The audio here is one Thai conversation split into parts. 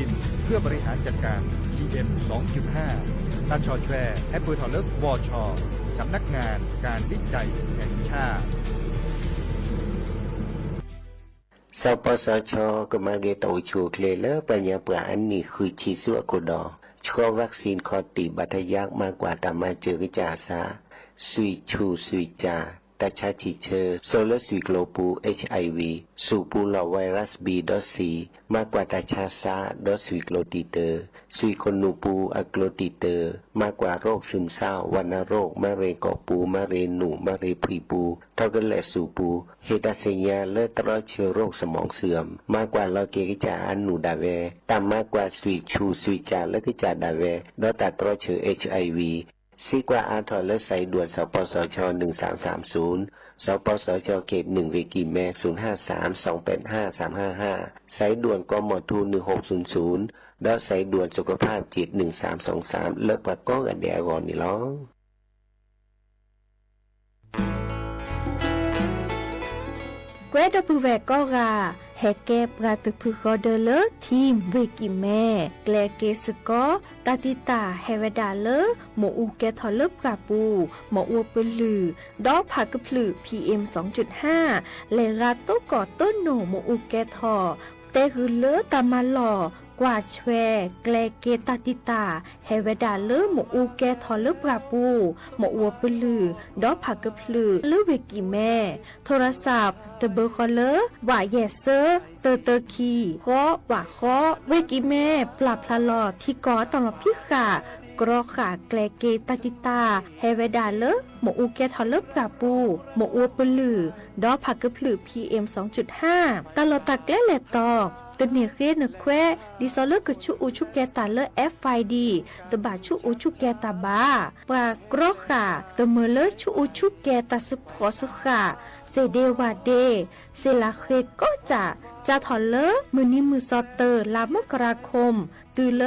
ดินเพื่อบริหารจัดการ PM 2.5 ตาชอแชร์แอปเปิลทอเลิกวชสำนักงานการวิจัยแห่งชาติสปสชก็มาเกตอชูเคลเลอปัญญาปราอันนี้คือชีสุอกุดอชัววัคซีนคอติบัตยักมากกว่าตามมาเจอกจาสาสุยชูสุยจาตาชาชิเชอโซลสุยโกลปู HIV สูปูลอไวรัส B.C มากกว่าตาชาซาดอสุยโกลติเตอร์สุยคนนูปูอะโกลติเตอร์มากกว่าโรคซึมเศร้าวัณโรคมะเร็งกอปูมะเร็งหนูมะเร็งพรีปูเท่ากันแหละสูปูเฮตาเซียเลือดตรอเชื้อโรคสมองเสื่อมมากกว่าลอเกกิจาอันหนูดาเวตามมากกว่าสุยชูสุยจาและกิจาดาเวดอตาตรอเชื้อ HIVซีกว่าอาทอและใส่ด่วนสปสช1330สปสชเขต1เวกิแม0532855355สายด่วนกมทู1600และสายด่วนสุขภาพจิต1323เลิกประก้องอันเดียวก่อนนี่ล้อเกรดปูแวกก็ราแฮเกปราตุพุกอเดเลทีมเวกิแม่แกลเกสกอตาติตาเฮเวดาเลหมอูแกทอลปราปูหมออวปลือดอผักพลือ PM 2.5 เลราโตกอต้นโนหมอูแกทอเตหือเลตามาหล่อกว่าแชแกลเกตาติตาเฮเวดาเลหมอูแกทอลปราปูหมออวปลือดอผักพลือเลเวกิแม่โทรศัพท์เบอร์คอลเลอร์ว่าแยเซอร์เตอคีก็ว่าข้อเวกิแม่ปรับพลาลอที่ก่อตลอดพิขากรอขาแกลเกตาติตาเฮเวดาเลหมอูแกทอลเลปราปูหมออวปลือดอผักพลือ PM 2.5 ตลอดตะแกลแลตอตเนเคนแควดิซอเลกชูอูชูแกตาเล FID ตบาชูอูชูแกตาบาปรากรอขาตเมเลชูอูชูแกตาสุขอสุขาเซเดวาเดเซลาเคก็จะถอนเลมือนี้มือซอเตอร์ลามกราคมตือเล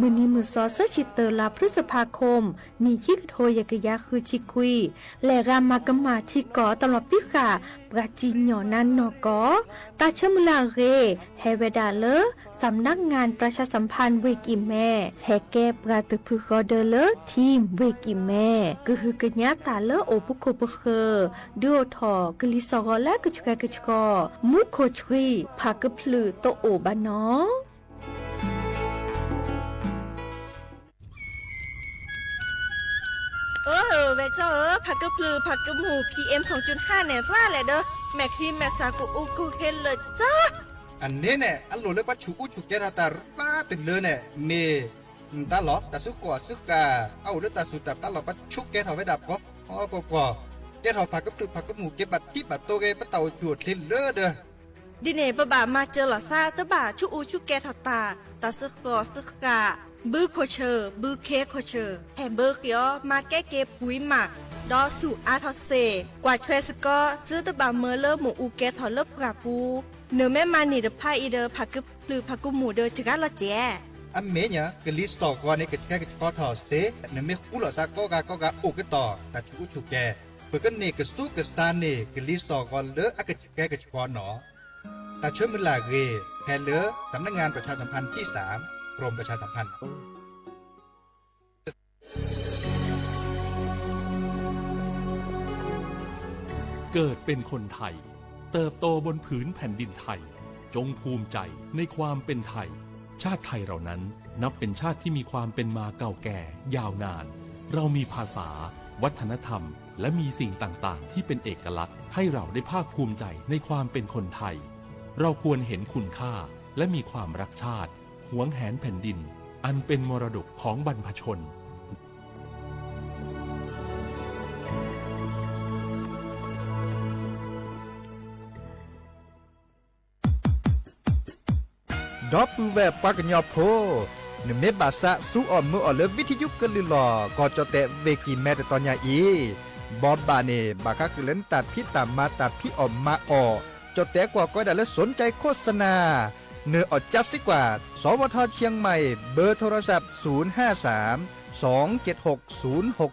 มือนี้มือซอเซชิเตอร์ลาพฤษภาคมนี่ที่กโทยกยาคือชิคุยและรามากมาที่ก่อตลอดพิขาปราจีนหยอนันนอกอตาเชมลาเรเฮเวดาเลสำนักงานประชาสัมพันธ์เวกิแม่แฮแกปราตุพุกอเดเลทีมเวกิแม่ก็คือกญาตาเลโอปุโคปเคดูทอกลิซอและกชกมุโคชรีผักพลือโตโอบานอเวเจอผักกระพลือผักกระหมู PM 2.5 เนี่ยว่าแหละเด้อแม่ครีมแม่สากุอูกูเห็นเลยจ้าอันนี้เนี่ยอันโหลเลยว่าชูอุชูแกราตาป้าติดเลยเนี่ยเมตาหลอตาสุกว่าสุกาเอาเรื่องตาสุดตาหลอปัดชุกแกถอไว้ดับก็อ๋อก็แกถอผักกระพลือผักกระหมูเก็บบัดที่บัดโตเกปะเต่าจวดทิ้งเลอเด้อดิเน่บะบ่ามาเจอหล่อซาตะบ่าชูอูชูแกถอตาสุกอสุกาบือโคเชอร์บือเคโคเชอร์แฮมเบอร์เกียวมาแก้เก็บปุ๋ยหมักดอสู่อาทอเซกว่าช่วยสกอซื้อตะบาเมอเลอร์หมูอูแกทอเลปกาปูเนื้อแม่มานี่เดพาอีเดอผักกึบหรือผักกุหมูเดอจิกาละเจอันเมเนี่ยกลิสต์ต่อก่อนในกิจการก็ทอเซเนื้อไม่คู่หล่อซาก็กาอุกต่อแต่ชูชูแกเปิดกันเนี่ยก็สู้กับซานเนี่ยกลิสต์ต่อก่อนเลออากาศแกก็ก่อนหนอแต่เชื่อมือลาเกแทนเลอสำนักงานประชาสัมพันธ์ที่3กรมประชาสัมพันธ์เกิดเป็นคนไทยเติบโตบนผืนแผ่นดินไทยจงภูมิใจในความเป็นไทยชาติไทยเรานั้นนับเป็นชาติที่มีความเป็นมาเก่าแก่ยาวนานเรามีภาษาวัฒนธรรมและมีสิ่งต่างๆที่เป็นเอกลักษณ์ให้เราได้ภาคภูมิใจในความเป็นคนไทยเราควรเห็นคุณค่าและมีความรักชาติหวงแหนแผ่นดินอันเป็นมรดกของบรรพชนดอปูแวปากญอโพนเมบาสะสู้อ่อนมืออ่อนเลวิทยุกลิลอก็จะเตเวกิแม่ตอนยาอีบอบบาเนบาคักเล่นตัดพี่ตามมาตัดพี่ออมมาออจะแต่กว่าก็ได้และสนใจโฆษณาเนื้ออดจัดสิกว่าสวทเชียงใหม่เบอร์โทรศัพท์053 276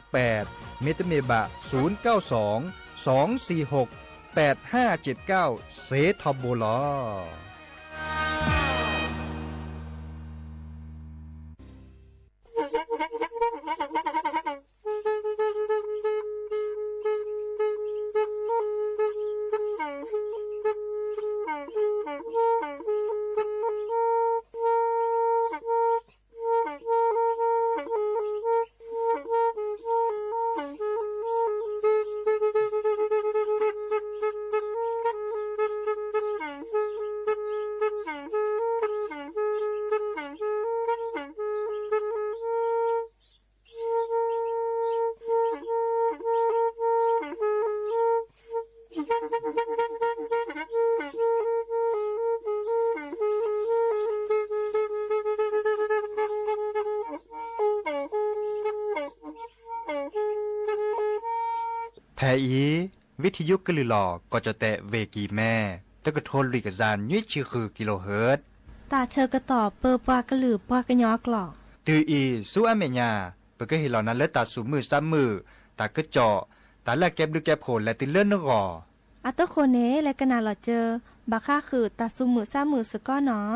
068เมตเมบะ092 246 8579เสทบลอ อีวิทยุกลือหลอก็จะแตะเวกีแม่ตะกะโทนลิกซานยุ้ยชื่อคือกิโลเฮิรตซ์ตาเชอกระต่อเปอปากระหลือปากระยอกหลอกตืออีสู้อเมญาเปก็เห็นเหล่านั้นเลตาสูมือซ้ำมือตากระเจาะตาแลกแก็บดูแก็บโผล่และติเลื่อนนกออัตโคเนและกนาหลอเจอบาค่าคือตาซุมือซ้ำมือสก้อเนาะ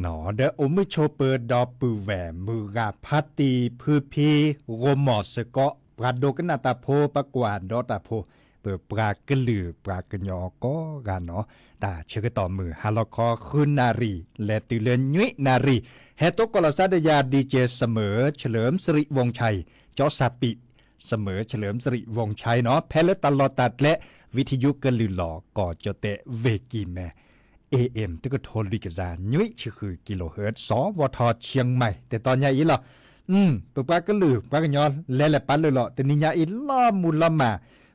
หนอเดอมือโชเปอร์ดอปือแหวมือกาพัตตีพือพีโรมอสกะปราโดกนาตาโพปะกวานดอตาโพเปิดปรากลือปรากญอก็กันเนาะตาเชื่อต่อมือฮาลคอคืนนารีและตุเลนยุยนารีเฮตกลซาดยาดีเจเสมอเฉลิมสิริวงชัยจอสาปิเสมอเฉลิมสิริวงชัยเนาะแพลตลอดตัดและวิทยุกลือหลอก่อจะเตะเวกีแม่AM ตึกโทรลิกซานยุ้ยชื่อคือกิโลเฮิรตซ์สวทเชียงใหม่แต่ตอนใหญ่อีหรอ ตัวปากก็ลือปากก็ย้อนแล้วแหละปันเลยหรอแต่นี่ยาอีล้อมูล้อมา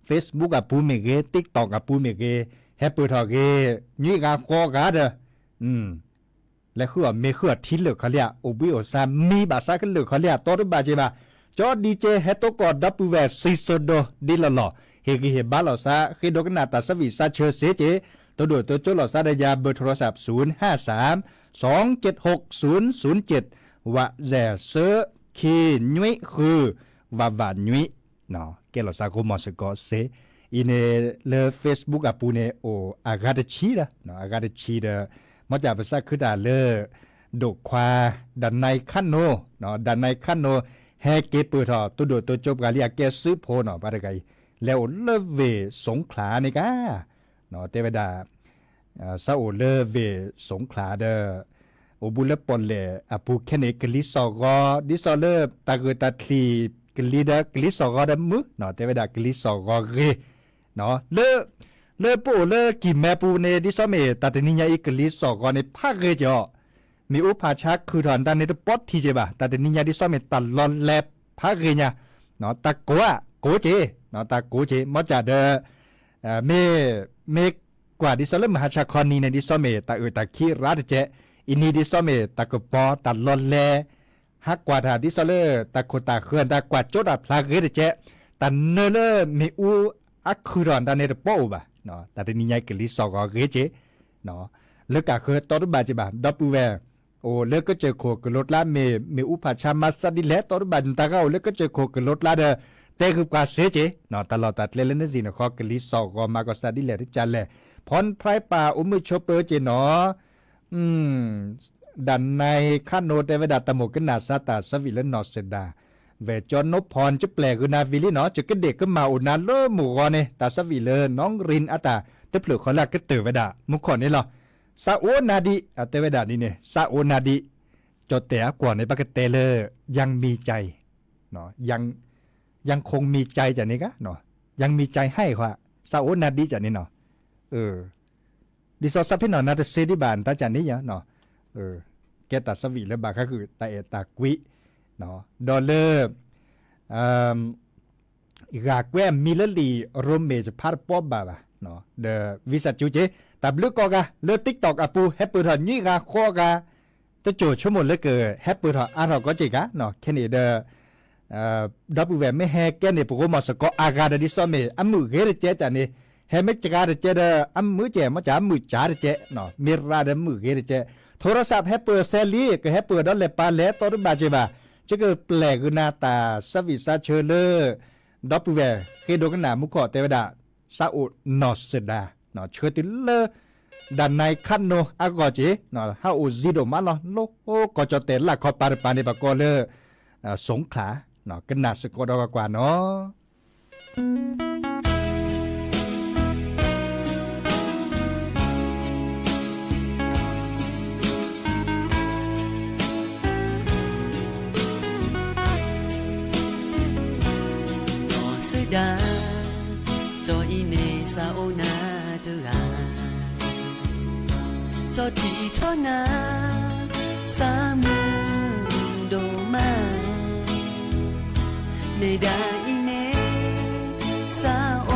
Facebook อ่ะปูเมเก TikTok อ่ะปูเมเกแฮปปี้ทอเกนี่กาโคกาเด้อและคือเมคือที่เหลือเขาเรียกโอบิโอซามีบาซาก็เหลือเขาเรียกตัวรูปบาเจบาจอดีเจเฮโตกอดับเวซิโซโดดิลลอเฮกิเฮบาลอซาคือดอกนาตาสวิซาเชเซเจตัวโดตัวโจลอซาดายาเบอร์โทรศัพท์053 276 007ว่าแจเซคีนุยคือว่าว่านุยเนาะแกลอซาโกมอสกอเซอินเลเฟซบุ๊กอะปูเนโออากาดชีดะเนาะอากาดชีดะมาจากภาษาคือดาเลดกควาดันในคันโนเนาะดันในคันโนแฮเกเปิดทอตัวโดตัวจบกาเรียกแกซื้อโพเนาะบาดไกแล้วเลเวสงขลานี่กาเนาะเทวดาซาโอเลเวสงขลาเดอโอบุเลปอนเลอะปูแคเนกลิซอกอดิซอเลตะกตะทลีกลิดากลิซอกอดมึเนาะเทวดากลิซอกอเรเนาะเลปูเลกิแมปูเนดิซอเมตะตะนิญาอิกลิซอกอในภาคเรจอมีอุปาชักคือถอนดันในปอดทีเจบะตะตะนิญาดิซอเมตลอดแลภาคเรญาเนาะตะกัวโกเจเนาะตะโกเจมอจาเดเมกว่าดิซอเลมหาชาคอนีในดิซอเมตะตะคีราดเจอินีดิซอเมตะกปอตลอดแลฮักกว่าทาดิซอเลตะโคตาเขื่อนตะกว่าโจดพลาเกเจตันเนเลมีอูอักคือรอนดันในปอบะเนาะแต่ที่นี่ใหญ่กลิซอกอเกเจเนาะเลิกกะคือตอดบาจิบะดับเวโอเลิกก็เจอโคกรถลาเมอุปาชามาสดิเลตอดบาจตาเกาเลิกก็เจอโคกรถลาเดแต่คือกว่าเสเจเนาะตลอดตัดเลนสินะคอกลิซอกอมาก็สดิเลที่จันแลพรไพรป่าอุมือชเปอเจเนาะดันในคันโนเตวดาตะโมกนาซาตาสวิเลนอเซดาเวจอนนพรจะแปลกนาวิลิเนาะจะก็เด็กก็มาอุนาเลหมู่กอเนี่ยตาสวิเลน้องรินอัตาแต่เปลือกขอลักก็เตวดามุขอนนี่หรอซาโอนาดิอัตเวดานี่เนี่ยซาโอนาดิจดแต่กว่าในปากเตเลยังมีใจเนาะยังคงมีใจจากนี้กะเนาะยังมีใจให้ค่ะซาโอนาดิจากนี้เนาะดิซอซับพี่เนาะนาตเซดิบานตาจากนี้เนาะแกตัดสวิเลบาก็คือตาเอตากวิเนาะดอลเลอร์กากแวมมิลลีโรเมจพาร์ปอบาเนาะเดวิสัจูเจตับลึกกอกะเลติ๊กตอกอปูแฮปปี้ทอนนี่กะโคกะจะโจชั่วโมงเลยเกิดแฮปปี้ทอนอาร์ก็เจกะเนาะแค่นี้เดดับเวไม่แฮแกเนี่ยพวกมันสกออากาศดิสเมอัมมือเกเรเจจานี่แฮไม่จักรเจเดอัมมือเจมาจากมือจ่าเจเนาะมีราเดมือเกเรเจโทรศัพท์แฮปปี้เซลลี่ก็แฮปปี้ดอลเลปาเลตตัวบาเจบาจะเกิดแปลกหน้าตาสวิซาเชเลอร์ดับเวเคโดกันหนามุขอเทวดาซาอุนอสดาเนาะเชิดติเลอดันในคันโนอากอเจเนาะฮาอุซิโดมาลอโลโอก็จะเตละขอปาร์ปาในปากอเลสงขลาเนาะกันหนาสกอดกว่าเนาะดาจออีเนซาโอนาเตอาจอที่ทอนาสามือโดมาในดาอีเนซาโอ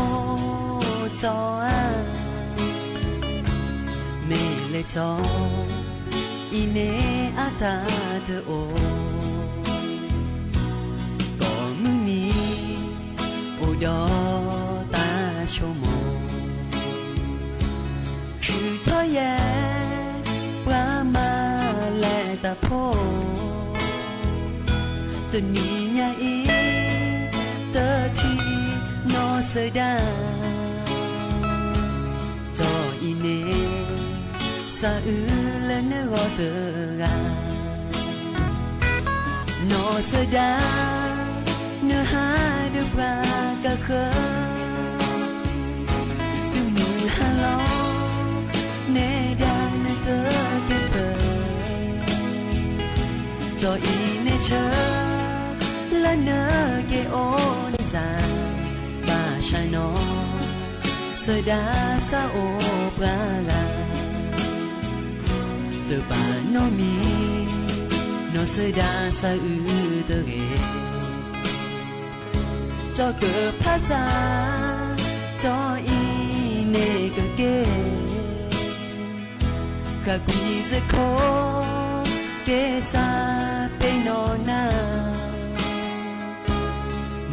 จออาเมเลจออีเนอาตาเตโอก็มึงนี้ดอตาโชโมคือทอแยปรามาแลตาโพตะนีญาอีเตอทีนอเสดาจออีเนซาอือและเนรอเตอานอเสดาเนื้อหาเดือบรากะเคยดูมือฮาลอเนดานเตอเกเปจออีเนเชอละเนเกโอนิซาบาชานอเสดาซาโอปราลาเตบานอมีโน nó sẽ đa sa tơ ghê cho cờ phá xa cho y nề cờ kê cả quý dễ khó kê xa bê nó na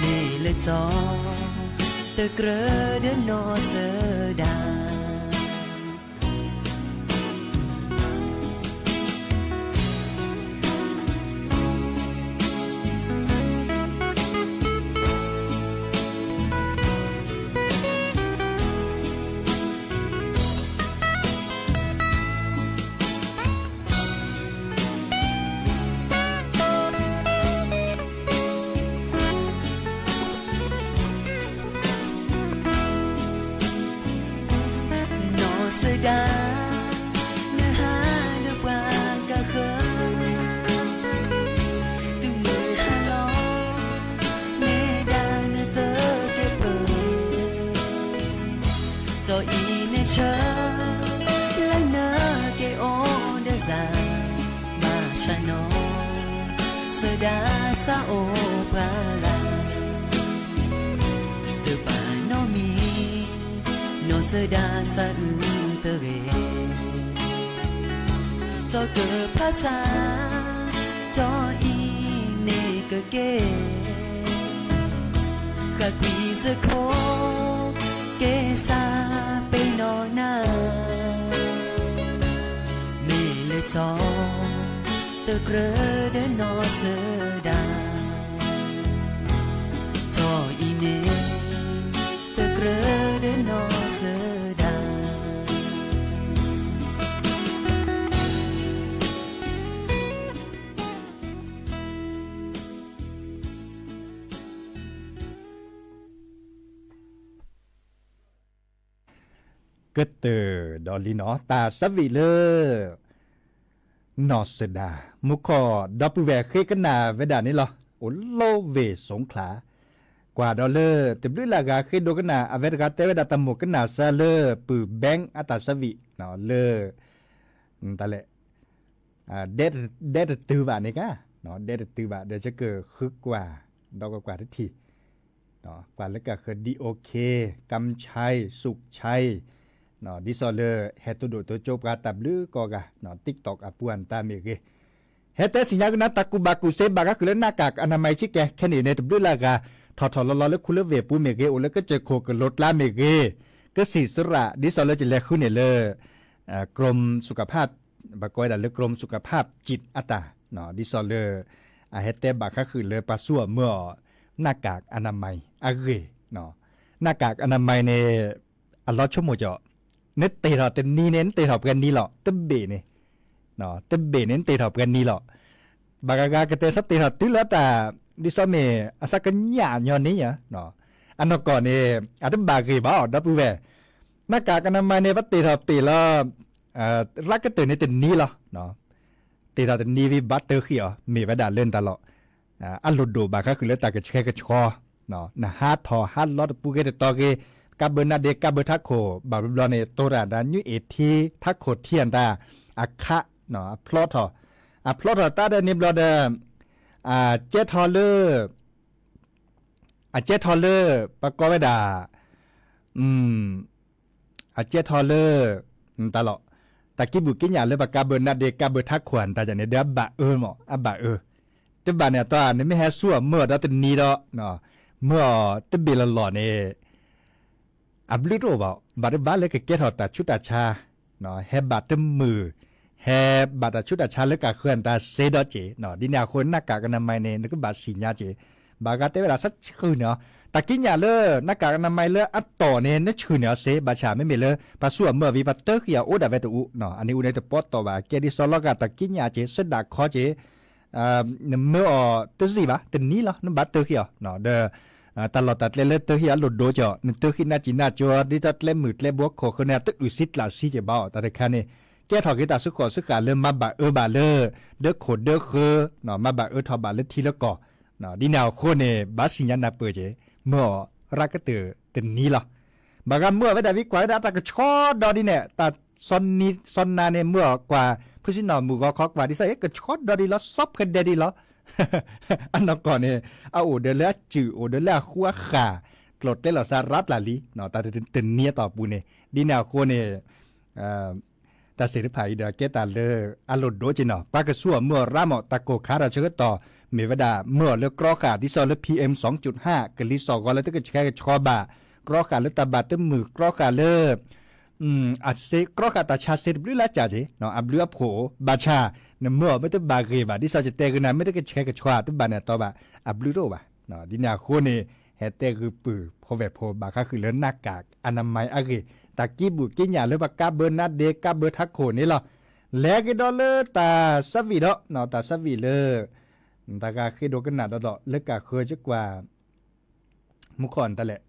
nề lệ cho tơ cờ đến nó sẽ đa đã nơi hai nơi qua cả khơi từ mười hai lo nghe đã nơi tớ kêu bờ cho ý nơi chờ lấy nơ kêu ô đơn giản mà cha nó giờ đã xa ô qua là từ bà nó mi nó giờ đã xa tơ ghê cho cờ phá xa cho y nề cờ kê cả quý dơ khô kê xa bê nó na mê lệ cho tơ cờ đến nó sơ đà cho y nề tơ cờ đến nó sơ đàก็เตอดอลลีเนาะตาสวิเลนอสดามุขอดับแวเคกันนาเวดานี่เหรอโอโลเวสงขลากว่าดอลเลอร์ติบลิลากาเคโดกันนาอเวดกาเตเวดาตมกันนาซาเลปือแบงอัตาสวิเนาะเลตาเลเด็ดตือบานี่กะเนาะเด็ดตือบาเดี๋ยวจะเกิดคึกกว่าดอกกว่าทุกทีเนาะกว่าแล้วก็คือดีโอเคกำชัยสุขชัยเนาะดิซอเลเฮตุโดตัวโจบกาตับลือกอกะเนาะ TikTok อปวนตาเมเกเฮเตสิญญากุนะตะกุบากุเซบากะคือหน้ากากอนามัยชิแกแค่นี้ในตับลือลากาทอๆลอๆแล้วคุเลเวปูเมเกโอแล้วก็เจอโคกรถลาเมเกก็สิสระดิซอเลจะแลขึ้นเนี่ยเลยกรมสุขภาพบากอยดาเลกรมสุขภาพจิตอัตตาเนาะดิซอเลเฮเตบากะคือเลยปาซัวเมื่อหน้ากากอนามัยอะเกเนาะหน้ากากอนามัยในอัลลอฮ์ชั่วโมงเจาะเนตเตะเต็มนี้เน้นเตะกันนี้หรอเต็มเบเนี่ยเนาะเต็มเบเน้นเตะกันนี้หรอบางกากเตะสัตเตะตื้อแล้วแต่ดิสเมอาศัยกันหยาหยอนนี้เนาะอันนั้นก่อนเนี่ยอาจจะบางทีบ้าดับเบิลหน้ากากอนามัยเนี่ยว่าเตะปีละรักก็เตะในเต็มนี้หรอเนาะเตะเต็มนี้วิบัติเตอร์ขี้อ๋อมีเวลาเล่นตลอดอันหลุดดูบางก็คือเล่นแต่ก็แค่กระชอเนาะนะฮาร์ทอฮาร์ดลอดปูเกตต่อเกกาเบนาเดกาเบทักโคบาบิลอนเนโตราดานุเอทีทักโคเทียนดาอาคะเนาะพลอตพลอตตาเดนิบลอเดเจทอลเลอร์เจทอลเลอร์ปะกอเวดาเจทอลเลอร์ตลอดตะกี้บุกิญญาเลยปะกาเบนาเดกาเบทักขวัญตาจะเนี่ยเดบะหมอบะจะบะเนี่ยตัวเนี่ยไม่แฮซัวเมื่อดอตนี้ดอเนาะเมื่อตะเบลหล่อเนี่ยอับลิโรบ่บาดบาเลยก็เกตหอตาชุดอาชาเนาะแฮบาดมือแฮบาดชุดอาชาเลยก็เคลื่อนตาเซดอเจเนาะดินยาคนหน้ากากอนามัยเนี่ยนึกบาดสิญญาเจบากาเตเวลาสักคืนเนาะตะกิญญาเลหน้ากากอนามัยเลอัตต่อเนี่ยนึกชื่อเนี่ยเซบาชาไม่มีเลยปาสัวเมื่อวิบัติเตอร์เขียโอดาเวตุเนาะอันนี้อุในตะปอตต่อว่าเกดิซอลกาตะกิญญาเจสดาคอเจเมื่อตัวสิบะตัวนี้เหรอนึกบาดเตอร์เขียเนาะเดตลอดตัดเล่เตอร์ที่หลุดโดจ่อนึกเตอร์ที่น่าจีน่าจัวดิตัดเล่มืดเล่บวกโคคนเนี่ยตึกอุสิตหลาซีเจ็บบ่แต่ในคันนี้แก้ถอดกีตาสุขสุขาเริ่มมาบะบะเลอเด้อโคเด้อคือเนาะมาบะทอบะเลทีแล้วก่อเนาะดิแนวโคเนี่ยบาสิญญาณาเปิดเจเมื่อรักก็เตอเต็มนี้หรอ บางเมื่อไม่ได้วิกว่าได้ตากระชอดอดีเนี่ยตาซอนนี้ซอนนาเนี่ยเมื่อกว่าผู้สินอหมู่ก็คอกว่าที่ใส่กระชอดอดีแล้วซอบกันเดดีแล้วอันนั้นก่อนเนี่ยเอาโอเดลจือโอเดลขัวขากลดได้หรอสารัตลาลีเนาะแต่ตึนเนี่ยต่อปูเนี่ยดีแนวโคเนี่ยแต่เสรีภาพเดเกตาเลอารมณ์โดจินอปากระซัวเมื่อรามอตะโกคาราเชกต่อเมวดาเมื่อเลือกกรอขาที่ซอลPM 2.5กลิซอก็แล้วตึกแค่ชอบะกรอขาเลือกตาบาตึมือกรอขาเลอาจเซกรอขาตาชาเซบลิละจ่าเจเนาะอับเลือโผบาชาเนเมื่อไม่ต้องบาเกบาที่ซอจะเตกันนะไม่ได้แค่ชอตึบาเนี่ยต่อบาอับลือโรบาเนาะดินาโคนี่เฮเตคือปือพอแบบพอบาค่าคือเลือนหน้ากากอนามัยอะเกตากีบุกิญญาหรือว่ากาเบอร์นาเดกาเบอร์ทักโคนี่หรอแล้วก็ดอลเลอร์ตาสวีดเนาะตาสวีเลอตากาคือโดกันหนาดอเลิกกาเคยจักว่ามุขอนตะแหละ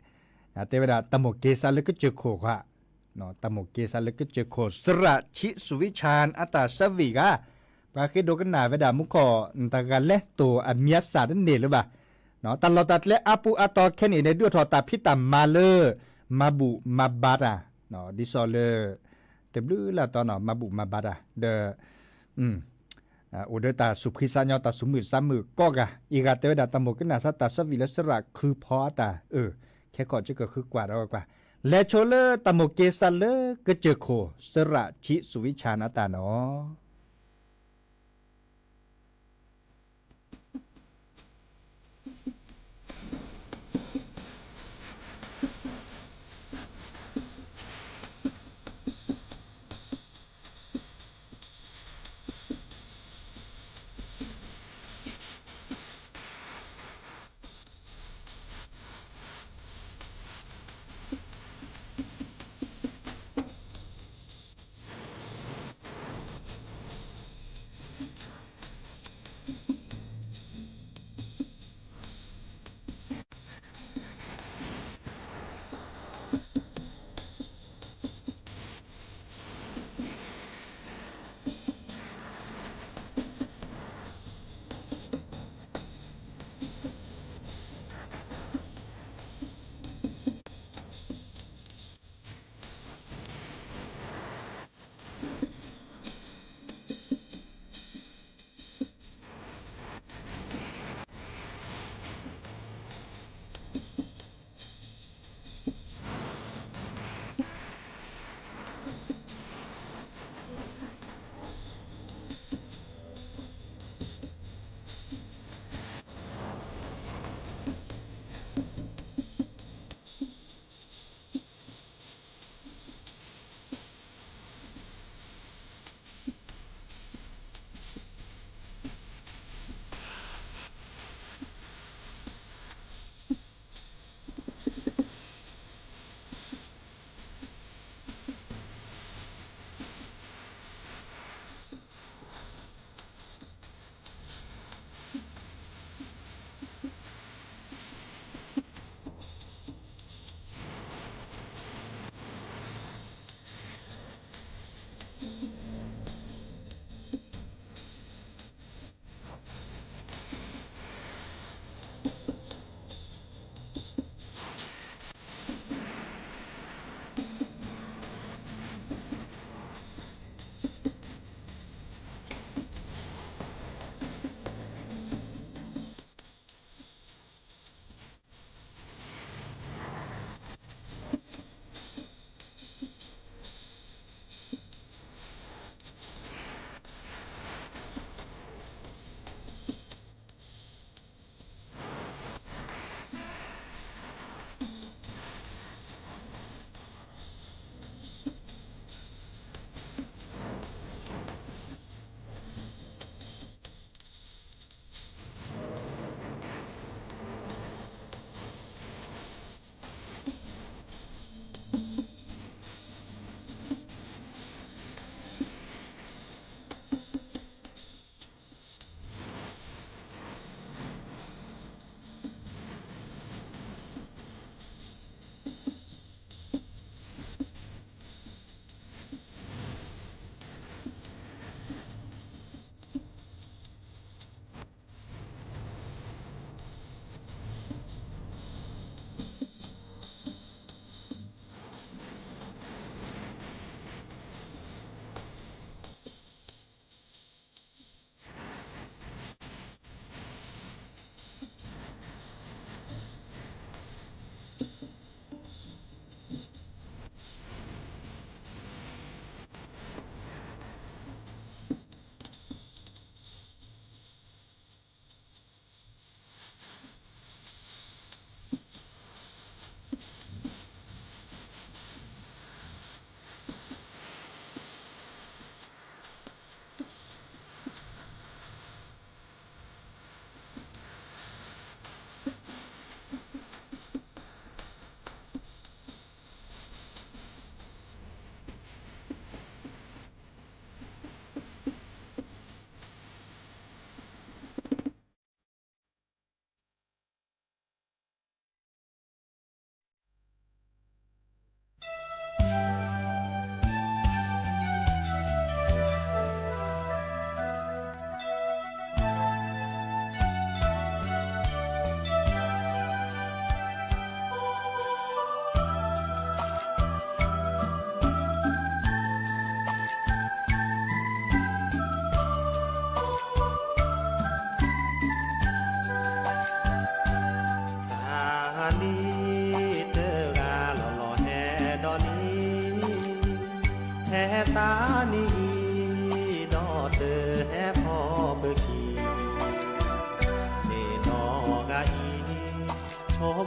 แต่เวลาตะหมกเกซาเลิกก็เจอโคค่ะเนาะตะหมกเกซาเลิกก็เจอโคสระชิสุวิชานอัตาสวีกาปาคือโดกันหนาเวลามุขอตากาเลตัวอเมียสาดันเดหรือเปล่าเนาะตลอดตัดและอาปูอาตอแค่นี้ในด้วยทอตาพิตามาเลอมาบุมาบาดาเนาะดิซอเลแต่บลือละตอนเนาะมาบุมาบาดาเดโอเดตาสุพิสัญญาตาสมุสามือก็กะอีกาเตวดาตมกันนาสตาสวิลสระคือพอตาแค่ก่อนจะเกิดคือกว่าเรากว่าและโชเลตมเกสัลเลก็เจอโคสระชิสุวิชานาตาเนาะ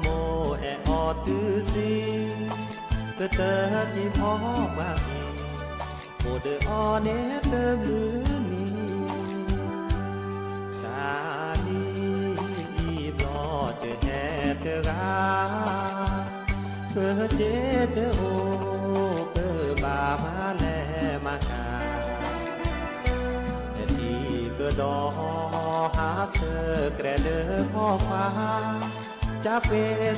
โมแอออตื้อซีก็เตอจีพ่อมาอีโอเดออเนเตอมือมีสาดีอีบลอเจอแฮเตอกาเพื่อเจเตอโอเพื่อบามาแลมากาที่เบอดอหาเสอกระเดอพ่อฟ้าจะเป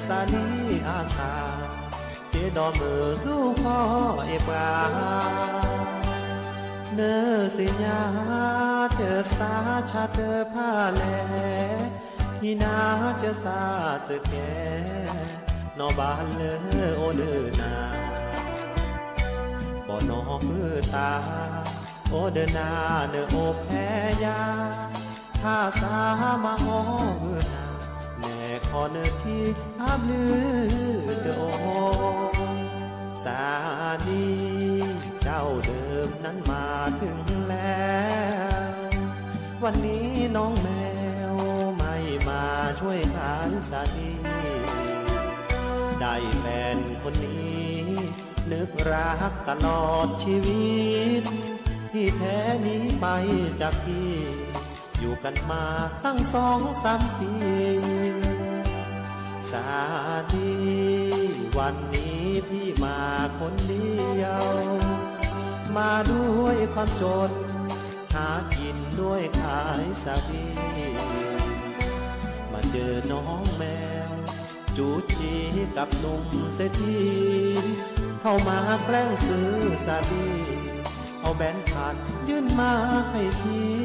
สานีอาสาเจดอมือสู้พ่อเอปราเนอสิญาเจอสาชาเตอผ้าแลที่นาเจอสาเจอแกนอบานเลอโอเดอนาบ่นอมือตาโอเดอนาเนอโอแพยาถ้าสามาโอเมือนาแน่ขอเนอที่อาบลือเดอโอสาดีเจ้าเดิมนั้นมาถึงแล้ววันนี้น้องแมวไม่มาช่วยขายสาดีได้แฟนคนนี้นึกรักตลอดชีวิตที่แท้นี้ไปจากพี่อยู่กันมาตั้ง2-3 ปีสาดีวันนี้พี่มาคนเดียวมาด้วยความจนหากินด้วยขายสาดีมาเจอน้องแมวจูจีกับหนุ่มเศรษฐีเข้ามาแกล้งซื้อสาดีเอาแบนผัดยื่นมาให้พี่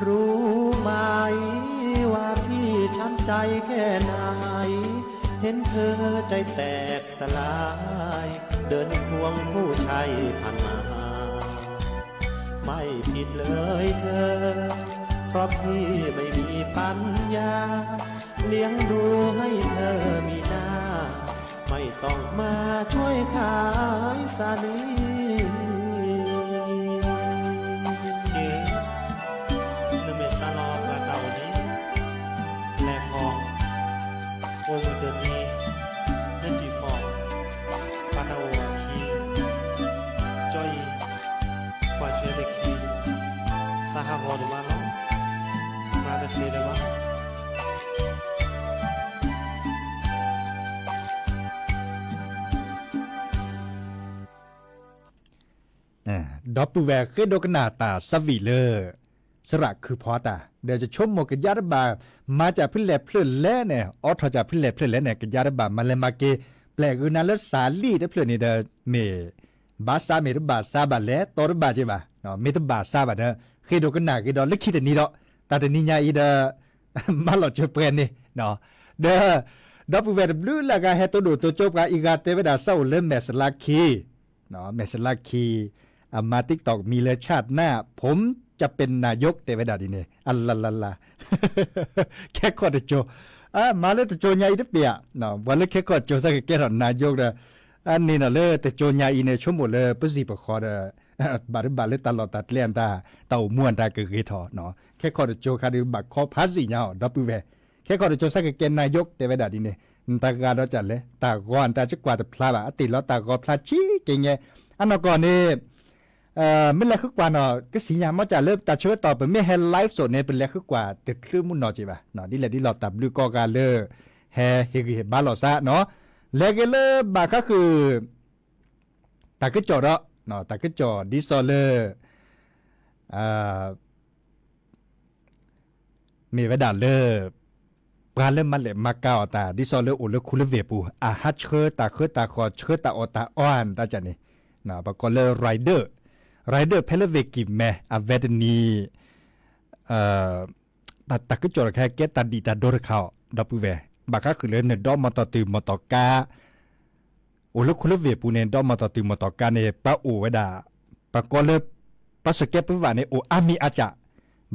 รู้ไหมว่าพี่ช้ำใจแค่ไหนเห็นเธอใจแตกสลายเดินควงผู้ชายผ่านมาไม่ผิดเลยเธอเพราะพี่ไม่มีปัญญาเลี้ยงดูให้เธอมีหน้าไม่ต้องมาช่วยขายสาลีเก๋เนื้อเมสซาลอปลาเต่านี้แหลกออกโอมเตอร์นี้เนื้อจีฟองปลาเต่าคีจอยกว่าช่วยเด็กคีสหกรณ์หรือว่าน้องมาแต่เสียเลยว่าดอปปูแวร์เคยโดกนาตาสวีเลอร์สระคือพอตาเดี๋ยวจะชมหมกยาดบามาจากพิเลเพลเล่เนี่ยออทจากพิเลเพลเล่เนี่ยกยาดบามาเลมาเกแปลกนาลสาลีเดเพลนี่เดเมบาซาเมรบาซาบาเลตอรบาเจบาเนาะเมตบาซาบาเดเคยโดกนาเกดอลิขิตนี่ดอตาเดนิญาอีเดมาหลอดเจเปรนี่เนาะเดดอปปูแวร์บลูลากาเฮโตโดโตโจกาอีกาเตเวดาเซาเลเมสลาคีเนาะเมสลาคีมาติ๊กตอกมีเลยชาติหน้าผมจะเป็นนายกแต่เวลาดีเนี่ยอัลลาลาลาแค่ข้อโจมาเลยแต่โจญาอีเดเปียเนาะวันเลยแค่ข้อโจสักแค่ถอนนายกเด้ออันนี้น่ะเลยแต่โจญาอีเนี่ยชั่วโมงเลยปสิปขอเด้อบาร์บาเลยตลอดตัดเลี้ยนตาเต่าม่วนตาเกยถอเนาะแค่ข้อโจคาดิบักข้อพัสสิเนาะดับเวแค่ข้อโจสักแค่นายกแต่เวลาดีเนี่ยตากาเราจัดเลยตาก้อนตาจะกว่าแต่พลาดติดแล้วตาก็พลาดชี้เก่งไงอันนั้นก่อนนี่ไม่แล้วคือกว่าเนาะก็สียามมาจากเริ่มตัดเชื้อต่อไปไม่ให้ไลฟ์สดเนี่ยเป็นแล้วคือกว่าติดคลื่นมุ่นเนาะจีบะเนาะนี่แหละที่เราตับลูกก็การเลิกแฮเฮกบ้านเราซะเนาะแล้วก็เลิกบาก็คือตาก็จอดเนาะตาก็จอดดิซอเลอร์มีเวลาเลิกปลาเริ่มมันเลยมาเก่าตาดิซอเลอร์โอเลคุลเวปูฮัดเชื้อตาเชื้อตาคอเชื้อตาอตาอ้อนตาจันนี่เนาะปก็เลยไรเดอร์เพลเวกิแม่อเวดนีตัดก็จอดแค่เกตตัดดีตัดโดร์เขาดับเวบากคือเล่นดอมมาต่อตื่นมาต่อกาโอ้แล้วคุณเวปูเนดอมมาต่อตื่นมาต่อกาเนี่ยป้าโอเวดาปก็เลยปัสเก็ตปุ๊บว่าเนี่ยโออามีอาจจะ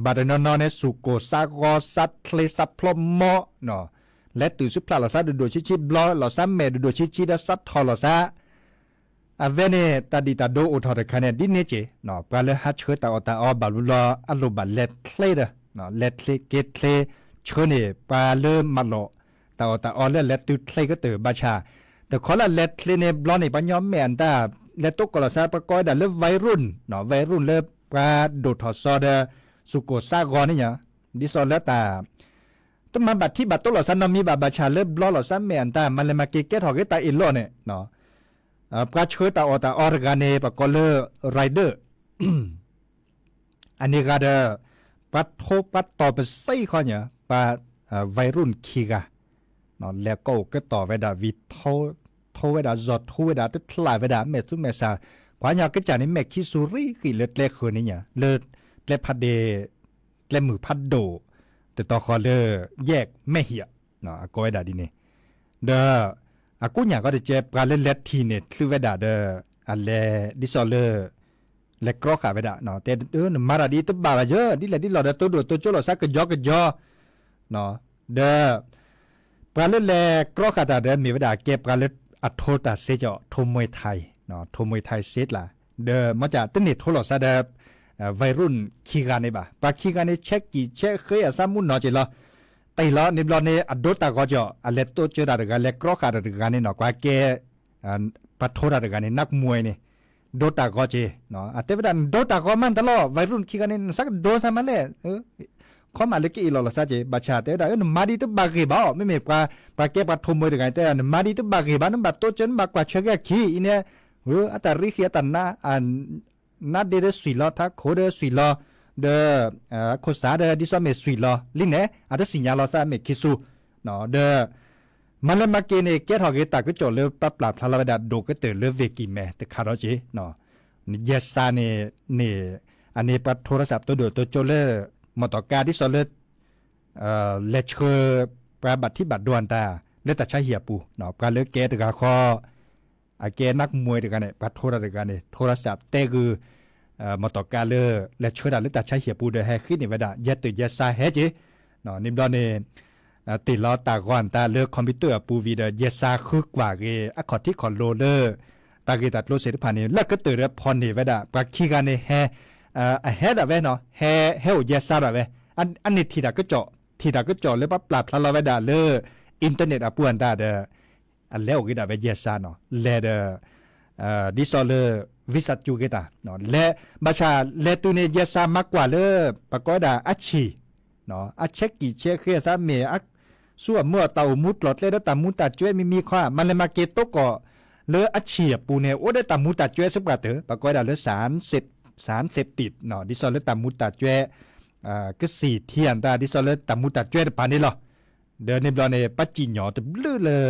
บาดนอนเนี่ยสุโกซากอสัตเคลซับพลมอเนาะและตื่นสุพลาลาซาดูชิบลอลาซาเมดูชิดัสัตทอลาซาอาเวเนตัดดีตัดโดอุทอดคะแนนดิเนเจเนาะปลาเลฮัดเชื้อตาอตาอบาลุลออัลโลบาเลทเคลเดเนาะเลทเคลเกตเคล เชิญเนี่ยปลาเริ่มมาหลอแต่ออเล่และตุดใส่ก็เตอบาชาแต่ขอละเล็ดเลเนบลอนในปัญญาแม่นตาและตุกกลซาประกอยดาเริ่มวัยรุ่นเนาะวัยรุ่นเริ่มปลาโดดถอดซอเดสุโกซากอนี่เนี่ยดิซอแล้วตาต้องมาบัดที่บัดตุกหลอซันมีบาบาชาเริ่มบลอหลอซันแม่นตามันเลยมาเกเกถอดตาอินโลเนี่ยเนาะปลาเชิดตาออร์กาเนปะกอเลอร์ไรเดอร์อันนี้ก็เดปัดโทปัดต่อไปใส่ข้อเนี่ยปลาวัยรุ่นขี้กะเนาะแล้วก็ต่อเวลาวิโทเวลาจอดโทเวลาตึกลายเวลาเมตุเมษากว่าอย่างก็จะนี่เมคิสุริคือเลือดเล็กคนนี้เนี่ยเลือดเล็กพัดเดเล็กมือพัดโดแต่ต่อคอเลแยกไม่เหี้ยเนาะก็เวลาดีนี่เด้ออากูเนี่ยก็จะเจ็บการเล่นเล็ดทีเนี่ยคือเวลาเด้ออะไรดิซอเลเล็กกรอกขาเวลาเนาะแต่มาราดีตัวบาเยอะดิแหละดิเราเด้อตัวดูตัวโจเราซักก็ยอเนาะเด้อการเล่นแลกรอกขาตาเด้อมีเวลาเก็บการเล่นอัดโทตาเซจโทมวยไทยเนาะโทมวยไทยเซตล่ะเด้อมาจากตั้งแต่โทรศัพท์เด้อวัยรุ่นขี้กันนี่บ่ปาขี้กันนี่เช็คกี่เช็คเคยอาสามุนเนาะจิละแต่ละนี่บลอนี่อัดโดตาก็จะอันเล็กตัวเจอดาเด็กเล็กกรอกขาเด็กนี่เนาะกว่าแกปัดโทรเด็กนี่นักมวยนี่โดตาก็เจเนาะแต่เวลาโดตาก็มันตลอดวัยรุ่นขี้กันนี่สักโดนซะมาเลยข้อมาเล็กอีหลอละซะเจบัชชาแต่ได้มาดีตัวบากบ่ไม่มีกว่าปาเก็บปัดทมมือได้แต่มาดีตัวบากบ่นั้นบัดโตจนบากกว่าเชกขี้อีเนี่ยอัตริเขียตันนะนัดเดสุยลอทักโคเดสุยลอเดโคสาเดดิซอเมสุยลอลิงเนี่ยอัตสิญญาลอซาเมคิสุเนาะเดมันเลยมาเกเนเกทอเกตาก็จอเลปรับปรับพลาดาโดก็เตเลเวกิแมแต่คาร์เจเนาะเยสซาเนี่ยอันนี้ปัดโทรศัพท์ตัวเดียวตัวโจเลมอตการที่สอนเลเชอร์ปราบัติที่บัดดวนตาเลตัดใช้เหียปูเนาะการเลือกเกตกับข้อเกนักมวยด้วยกันเนี่ยปัดโทรด้วยกันเนี่ยโทรศัพท์เตคือมอตการเลเลเชอร์เลตัดใช้เหียปูโดยให้ขึ้นในเวลาเยตุเยสซาเฮจิเนาะนิมดอนเนี่ยติดล้อตาก่อนตาเลือกคอมพิวเตอร์ปูวีเดเยสซาคือกว่าเกอคอที่คอนโรลเลอร์ตาเกตัดโลเซตผ่านเนี่ยแล้วก็ตื่นแล้วพอเนี่ยเวลาปักขี้กันเนี่ยเฮดอะเวเนาะเฮลเยสซาอะเวอันนี้ทีดาก็เจาะเลยปะปราบพลาเวดาเลอินเทอร์เน็ตอะปวนตาเดอันแล้วก็ได้เวเยสซาเนาะเลเดดิซอเลวิสัจูเกตาเนาะเลบัชาเลตุเนเยสซามากกว่าเลปะก็ดาอัชชีเนาะอัชเชกิเชเคซาเมอักสั่วเมื่อเตามุดหลอดเลดตามุตาจ้วยมีข้อมันเลยมาเกตโตก็เลอัชชีปูเนโอได้ตามุตาจ้วยสักกว่าเถอะปะก็ดาเลสารเสพติดเนาะดิซอเลตามุตาจ้วยก็สี่เทียนตาดิซอเลตามุตาจ้วยปานนี้หรอเดินในบลอนในปัจจิญญอตบลื้อเลย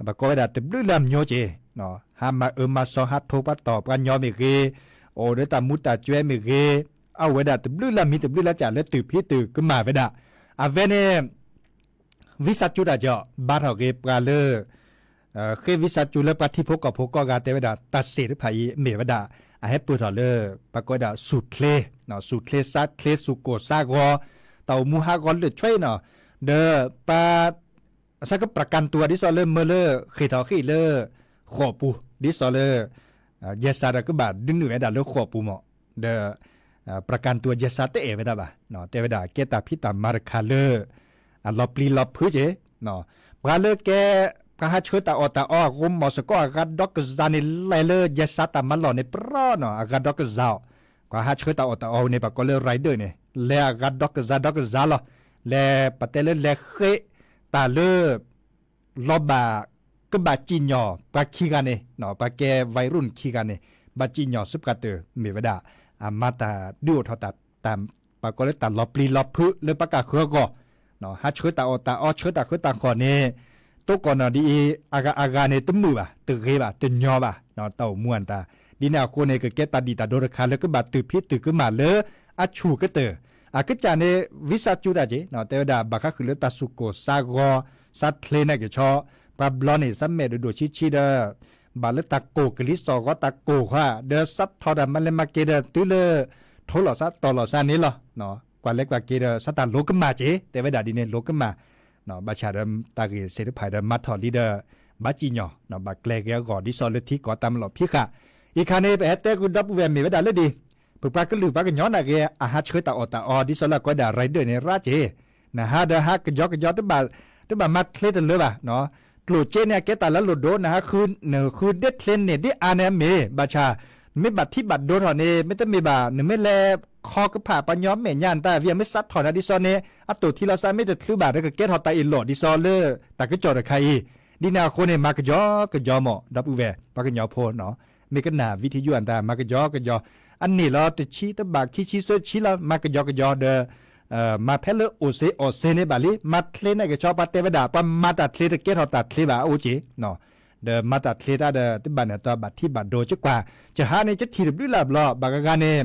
ปะก็ได้ตบลื้อลำโยเจเนาะหามามาสอฮัตโทปัตตอบกันยอมิเกโอเดตามุตาจ้วยมิเกเอาเวดาตบลื้อลำมีตบลื้อละจ่าเลตือพี่ตือก็มาเวดาอาเวเนวิสัจจุดาจ่อบาร์เกปลาเลเควิสัจจุเลปฏิภกกับภกกาเตเวดาตัดเสริภัยเมเวดาให้ปูถอเลปะก็ดาสุดเคลเนาะสุดเคลซัดเคลสุโกซากอเต่ามูฮากอนเลยช่วยเนาะเดอปาสักประกันตัวดิซอเลเมเลขีทอขีเลขอปูดิซอเลเยสซาดก็บาดดึงหนึ่งไอ้ดาเลขอปูหมอเดอประกันตัวเยสซาเตเอเวดาบะเนาะเตเวดาเกตาพิตามาร์คาเลลอปลีลอพื้นเจเนาะปาเลแกก็หาเชื้อตาอตาออกมอสก็อาการดอกซานิเลเลเยสตามันหล่อในปรอเนาะอาการดอกซาวก็หาเชื้อตาอตาอในปากก็เลยไรเดอร์เนี่ยเลอาการดอกซาลอเลปะเตเลเลเขตาเลลอบาก็บาจิญญอปาขี้กันเนี่ยเนาะปาแกวัยรุ่นขี้กันเนี่ยบาจิญญอสุบกาเตอมีเวดาอามาตาดูทอตาตามปากก็เลยตาลอปลีลอพื้นเลยปากกาเขือก็เนาะหาเชื้อตาอตาอเชื้อตาเขือตาขอเนี่ยตัวก่อนน่ะดีอากาเนี่ยตุ้มมือบ่ะตึกเฮบ่ะตึกยอบ่ะเนาะเต่าม่วนตาดีน่ะคนเนี่ยก็แกตาดีตาโดรคาแล้วก็บาดตึกพิษตึกขึ้นมาเลยอาชูก็เตอก็จาเนี่ยวิสัจจุดาเจเนาะแต่ว่าบักก็คือเลตาสุโกซากอซัดเคลน่ะก็ชอปาบลอนนี่ซัมเมดโดชิเดบาเลตาโกกลิซอก็ตาโกว่าเดซัดทอดมันเลยมาเกเดตุเลโทลอซัดตอลอซานี่เหรอเนาะกว่าเล็กกว่าเกเดซัดตาโลกมาเจแต่ว่าดาดีเนี่ยโลกมาเนาะบาชาดตาเกเสริภัยดมาทอลีเดอร์บาจิญอเนาะบาเกลเกก็ดิซอลที่ก็ตามหลอพี่ค่ะอีคาเนไปเตกุดับเวมีเวดาเลยดีปึกปากก็ลือปากก็ย้อนอะเกอาหาเชื้อตาอดิซอลก็ได้ไรเดอร์ในราเจ นะฮะเดฮะกะยอตบะมัดเคลดเลยบ่ะเนาะกลูเจเนี่ยแกตาละหลุดโดนะฮะคือเด็ดเคลนเนี่ยดิอาเนเมบาชาไม่บัดที่บัดโดนหรอเนี่ยไม่ต้องมีบ่าเนี่ยไม่แลคอกระผ่าปัญญอมแม่ย่านแต่เวียไม่ซัดถอนดิซอนเนี่ยอัตุที่เราใช้ไม่ได้คือบาดแล้วก็เกตหอตาอินโหลดิซอนเลยแต่ก็จอดใครดีนาคนเนี่ยมากะยอหมอดับอุเวปากะยอโพเนาะมีกันหนาวิทยุอันตามากะยออันนี้เราติชี้ตะบากขี้ชี้เสื้อชี้เรามากะยอเดมาเพลโอเซเนบาลีมาทเลนก็ชอบปาเตวดาปมาตัดทเลตเกตหอตัดทเลบาโอจีเนาะเดมาตัดทเลตาเดติบันเนี่ยตัวบัดที่บัดโดจักว่าจะหาในจะทีรึลาบลอบากะกาเนี่ย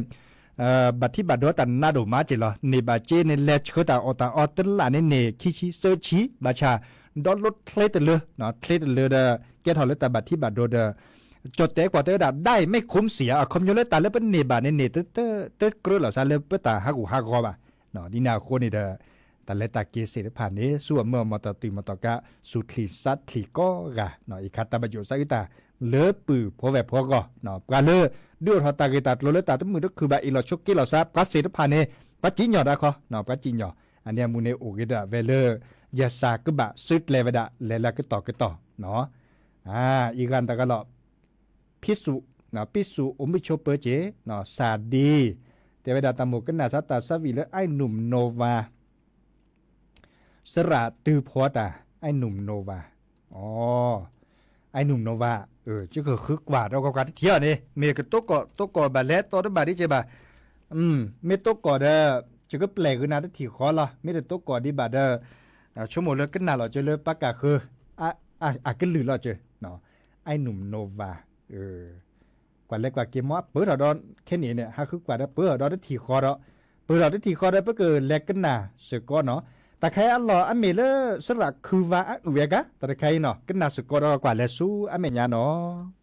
บัดที่บัดโดตันนาโดมาจิลอเนบาเจเนเลชตาอตาอตลาเนเนขี้ชี้เสื้อชี้บาชาดอลลดทเลตเลเนาะทเลตเลเดเกตหอเลตาบัดที่บัดโดเดจดแต่กว่าเตอดาได้ไม่คุ้มเสียคอมยเลตาเลเป็นเนบาเนเนเตกรอละซาเลเปตาฮักฮักอบาเนาะดีนาโคนี่เดแต่เลตาเกเสรผ่านนี้ส่วนเมื่อมตติมตกะสุทลีสัตลีก็กะเนาะอีคัตตาประโยชน์สักตาเลปือพอแบบพอก็เนาะกาเลเดือดหอตาเกตาโลเลตาตมือก็คือบาอีลอชกกิลอซาปัสเสรผ่านนี้ปัจจิญญอดาคอเนาะปัจจิญญออันนี้มูเนโอเกดาเวเลยาสากบะซึดเลวดาเลลากต่อเนาะอีกันตะกะลอพิสุเนาะพิสุอมิโชเปเจเนาะสาดีเทวดาตามกันนาสัตตาสวีและไอ้หนุ่มโนวาสระตือพอตาไอ้หนุ่มโนวาอ๋อไอ้หนุ่มโนวาจะคือกว่าเราก็กัดเที่ยวนี่เมกตกบาเลตตัวบาดิเจบาเมตกอเดจะก็แปลกนะที่ขอละเมตกอดีบาเดชั่วโมงเลิกกันนาเราจะเลิกปากกาคือกันหรือเราเจอเนาะไอ้หนุ่มโนวากว่าเล็กกว่าเกมว่าเปิดดอนแค่นี้เนี่ยฮะคือกว่าได้เปิดดอนได้ถี่คอเราเปิดดอนได้ถี่คอได้เพื่อเกิดเล็กกันน่ะสึกก็เนาะแต่ใครอัลลอฮ์อเมเลสระคือว่าอุเวกะแต่ใครเนาะกันน่ะสึกก็เรากว่าเลสู้อเมญาเนาะ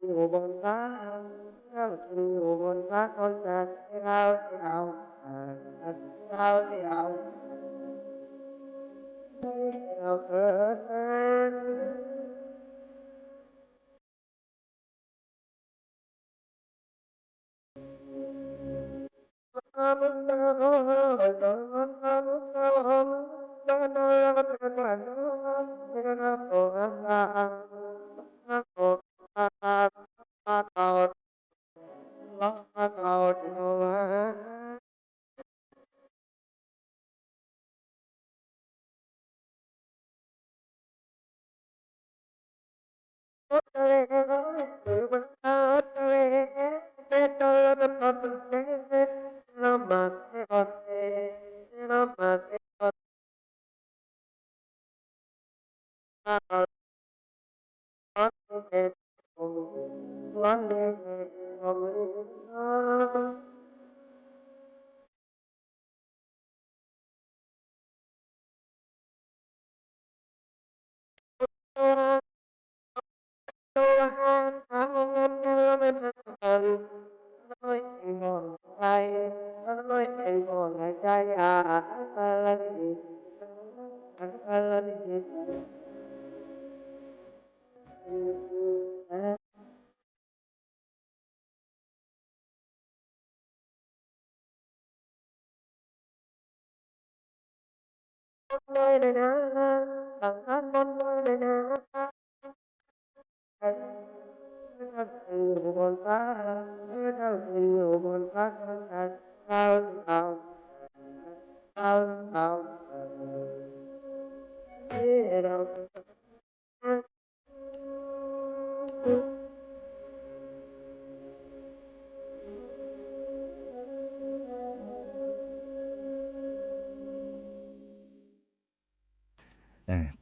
อยู่บนฟ้าอยู่บนฟ้าคนจะเราเราเคย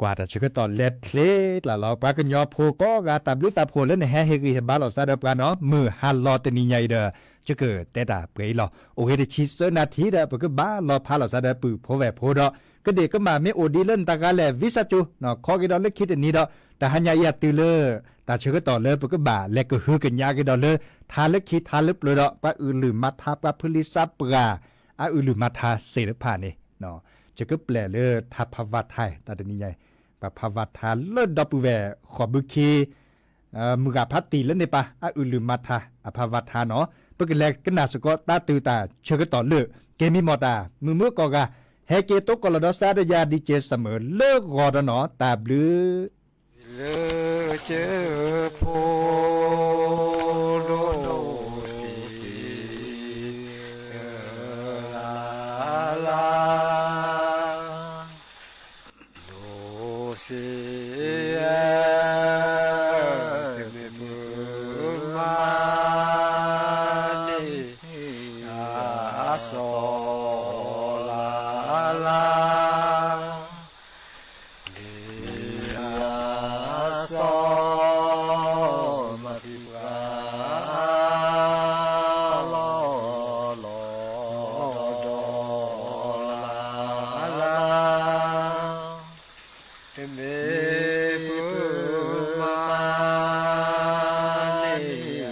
กว่าแต่ชื่อตอนเล็ดเคล็ดละเราปากันยอโพก็กาตับลุตับโพแล้วในแฮเฮกีเฮบาลอซาดปานเนาะมือฮัลลอตนี่ใหญ่เด้อจะเกิดแต่ตาเปรย์ลอโอเฮดชิสนาทีเด้อปะก็บ้าลอพาลอซาดปือโพแวโพดอก็เด็กก็มาไม่โอดีเล่นตากาแลวิซาจูเนาะขอกิดอเล็กคิดอันนี้ดอแต่หันยาอยากตือเลอแต่ชื่อก็ต่อเลยปะก็บ้าและก็ฮือกันยากิดอเลยทาเล็กคิดทาลึบเลยดอปะอือลืมมาทาปะพลิซาปราอือลืมมาทาเสรผ่านนี่เนาะจะก็แปลเลยทัพพวัตไทยตาตัวนี้ใหญ่ปะภาวทาเลิศดอปูแวขอบุคีมือกาพัตตีเล่นในปะอือลืมมาทาอภาวทาเนาะปกแลกนาสกอตาตือตาเชื่อก็ต่อเลือกเกมีมอตามือกอกาเฮเกโตกอลดอซาดยาดีเจเสมอเลิกรอดเนาะตาบลือเลเจอโพโลโนสีลาโนสีโซลาลาเลียโซมาพิกาลอลอดอลาเตเมปุมาเลีย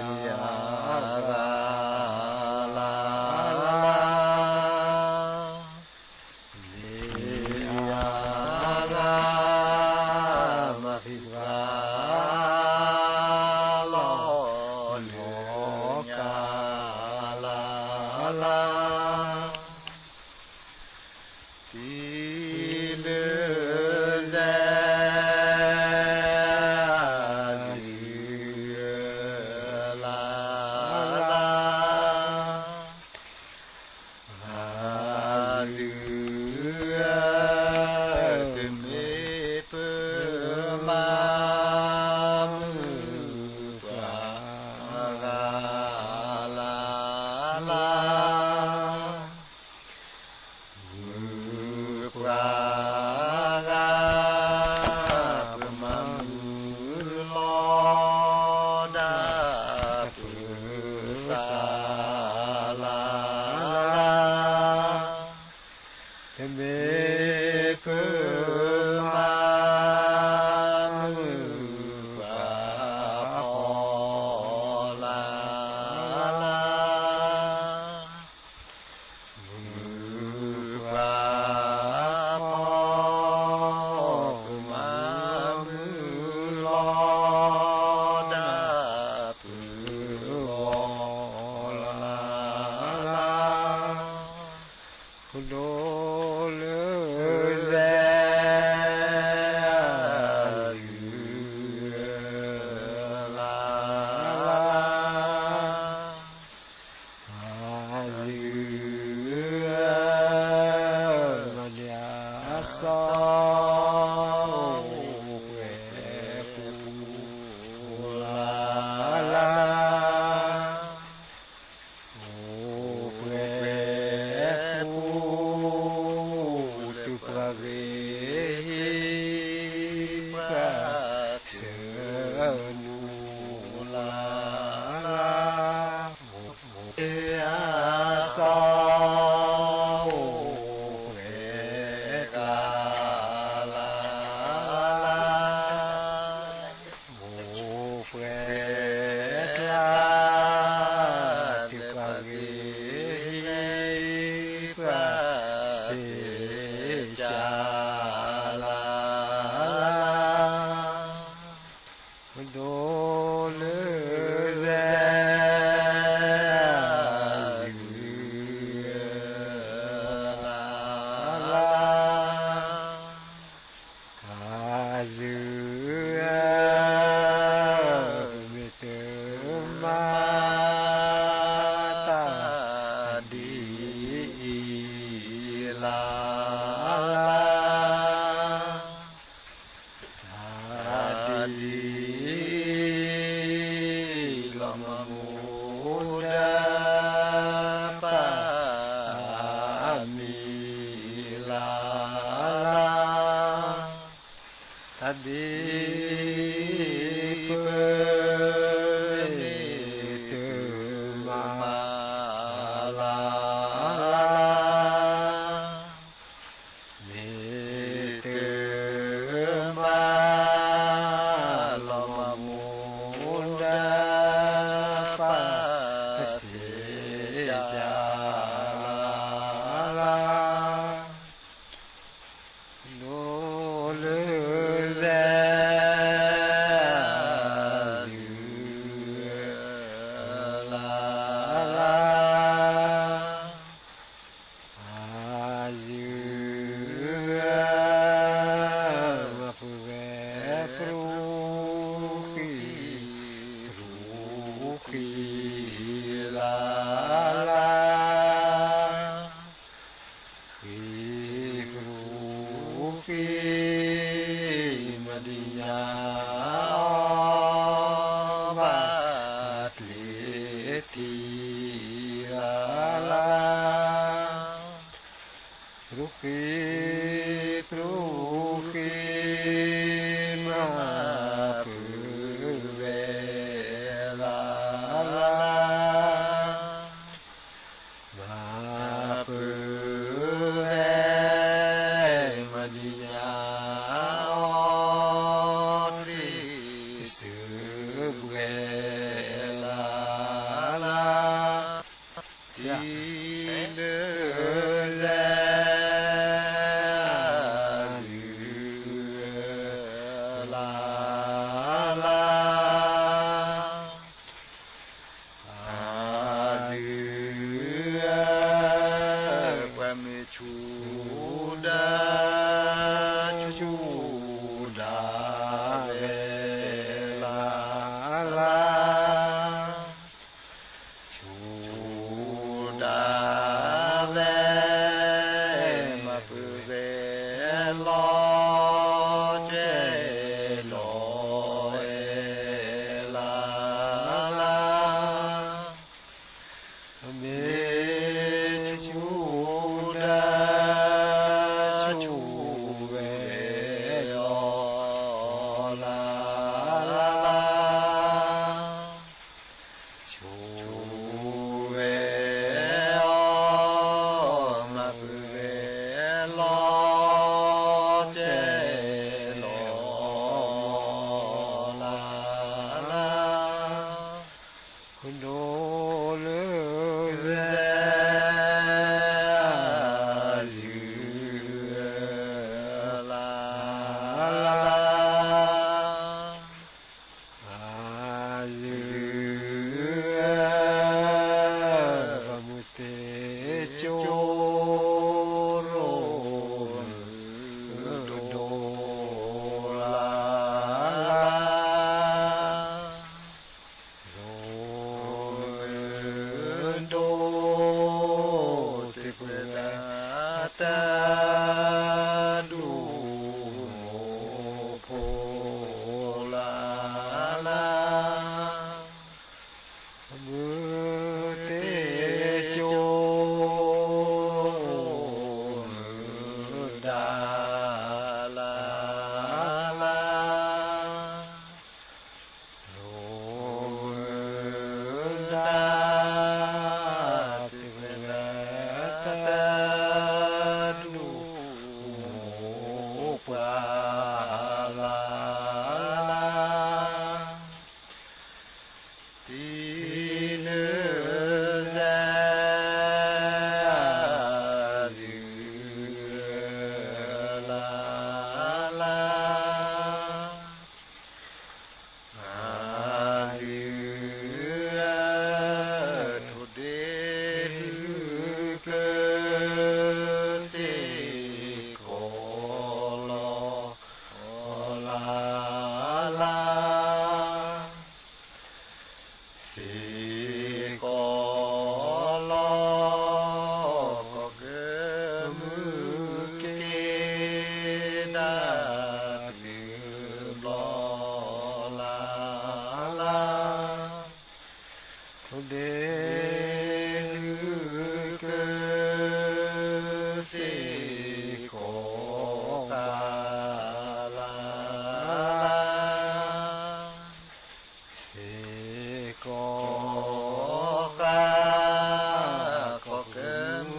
มุดาปามิลาลาทัดดีเปนิตุมาลาลาเมตุมาลมมุดาปาสิจาลาโลเลเซลาลาอาซุมาฟูเวปรูขีลาลาขีปรูขีมดิยาบาตลิสีลาลารุขีปรูขีมาปุเวลาลามาปุเวมดิยาทริสุเวลาลาจีเลเซลาลาอาซุปะเมชูดาชูดาเวลาลาชูดาเวมาปุเวลอเจโลเอลาลาเมชูดาชูเวลอลาลาชูเวลมาปุเวลอเจโลลาลาคุณโดเลเซลาลาอาซุมุเตโจโรโดลาโรโดติเปลาตาดูโพลาลามุเตโจดาลาลาโรดาติเวลาตาดูปาลาลาทีเนเซลาลาอาซุ ทุเดเกสิโกกาลาสิโกกาโกเกม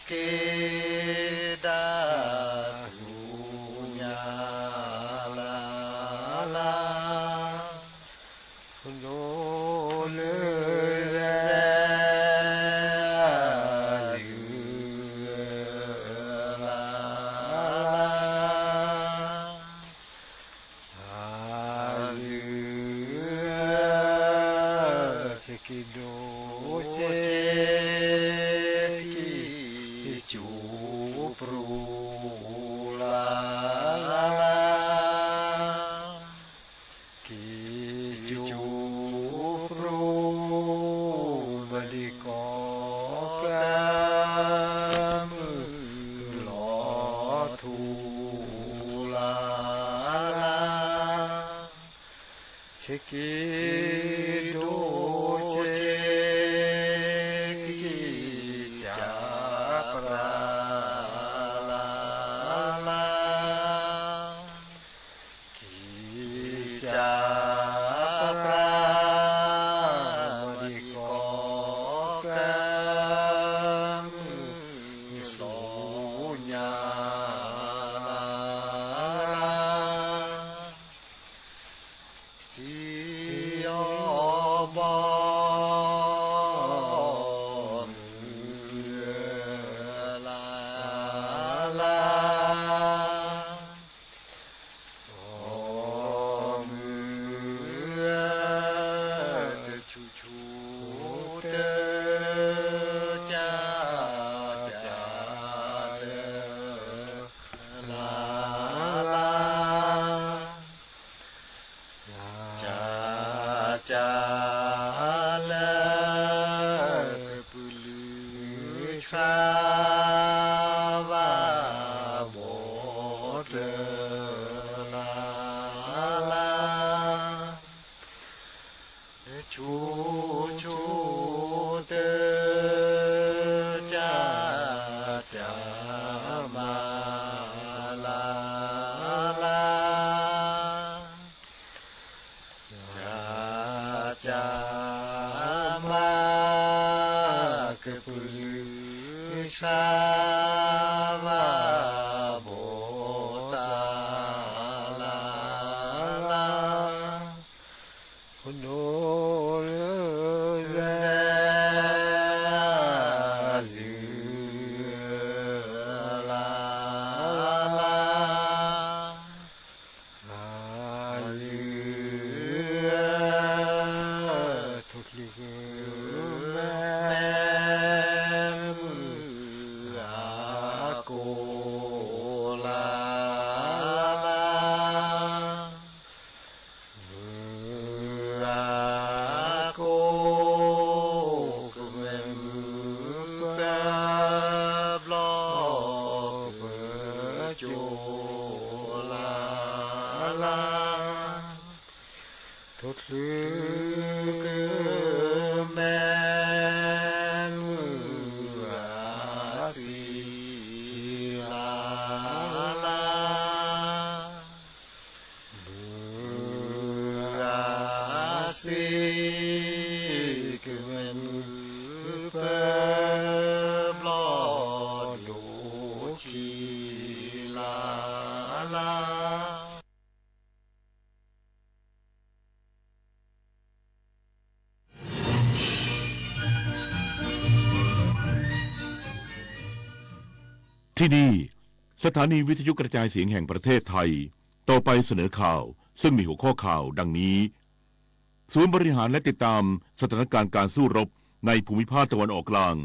เกดาสุญาลาลาคุณโยเลกิโดเจกิจูปรูลากิจูปรูบลิกอกามลอทูลาเชกิโดเจกิจาปราลาลากิจาปราดิกอกามโสญาลาทิยอบอนลาลาโอมชูชูเตจาจาเลลาลาจาจาลาปุลุชาวาโบเดลาลาชูชูเตจาจามาลาลาจามาเกปุลุชาวาโบตาลาลาคุณโนเรเซซิลาลาทุกลิกแม่มืออาโกลาลามืออาโกก็แม่มือแปบลอกเปิดโจลาลาทุกลิกแม่มืออาศิลาลามืออาศิก็แม่มือเปิบลอดโลชีลาลาที่นี่สถานีวิทยุกระจายเสียงแห่งประเทศไทยต่อไปเสนอข่าวซึ่งมีหัวข้อข่าวดังนี้ศูนย์บริหารและติดตามสถานการณ์การสู้รบในภูมิภาคตะวันออกกลาง